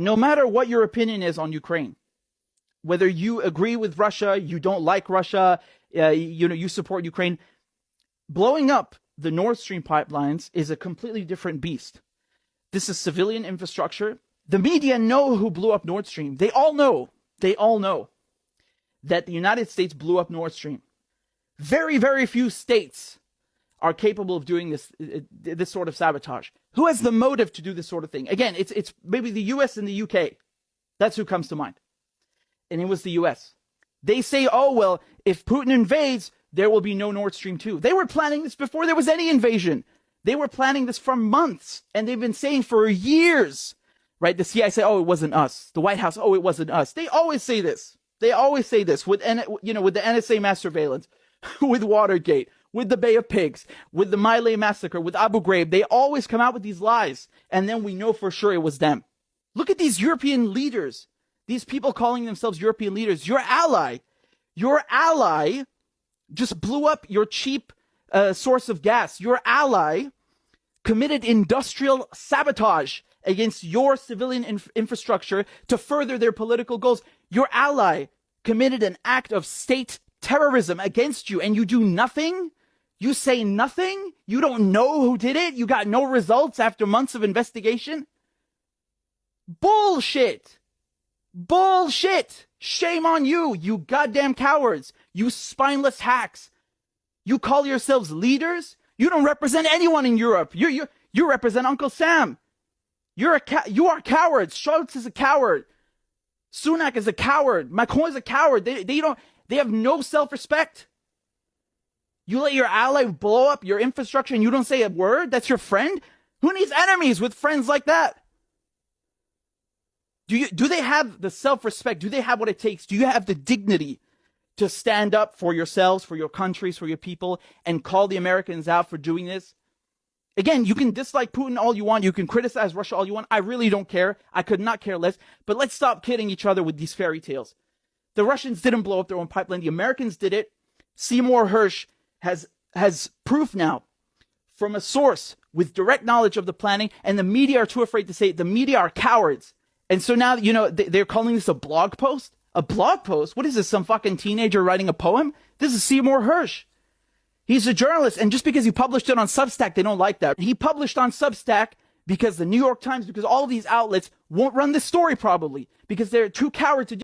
no matter what your opinion is on Ukraine, whether you agree with Russia, you don't like Russia, you support Ukraine, blowing up the Nord Stream pipelines is a completely different beast. This is civilian infrastructure. The media know who blew up Nord Stream. They all know that the United States blew up Nord Stream. Very, very few states are capable of doing this sort of sabotage. Who has the motive to do this sort of thing? Again, it's maybe the US and the UK. That's who comes to mind. And it was the US. They say, oh, well, if Putin invades, there will be no Nord Stream 2. They were planning this before there was any invasion. They were planning this for months, and they've been saying for years, right? The CIA say, oh, it wasn't us. The White House, oh, it wasn't us. They always say this. They always say this with the NSA mass surveillance, with Watergate, with the Bay of Pigs, with the My Lai massacre, with Abu Ghraib. They always come out with these lies, and then we know for sure it was them. Look at these European leaders, these people calling themselves European leaders. Your ally just blew up your cheap source of gas. Your ally committed industrial sabotage against your civilian infrastructure to further their political goals. Your ally committed an act of state terrorism against you, and you do nothing? You say nothing? You don't know who did it? You got no results after months of investigation? Bullshit! Bullshit! Shame on you, you goddamn cowards! You spineless hacks! You call yourselves leaders? You don't represent anyone in Europe. You represent Uncle Sam. You are cowards. Schultz is a coward. Sunak is a coward. Macron is a coward. They have no self-respect. You let your ally blow up your infrastructure and you don't say a word? That's your friend? Who needs enemies with friends like that? Do they have the self-respect? Do they have what it takes? Do you have the dignity to stand up for yourselves, for your countries, for your people, and call the Americans out for doing this? Again, you can dislike Putin all you want. You can criticize Russia all you want. I really don't care. I could not care less. But let's stop kidding each other with these fairy tales. The Russians didn't blow up their own pipeline. The Americans did it. Seymour Hersh has proof now from a source with direct knowledge of the planning, and the media are too afraid to say it. The media are cowards. And so now, they're calling this a blog post? A blog post? What is this, some fucking teenager writing a poem? This is Seymour Hersh. He's a journalist, and just because he published it on Substack, they don't like that. He published on Substack because the New York Times, because all of these outlets won't run this story probably, because they're too coward to do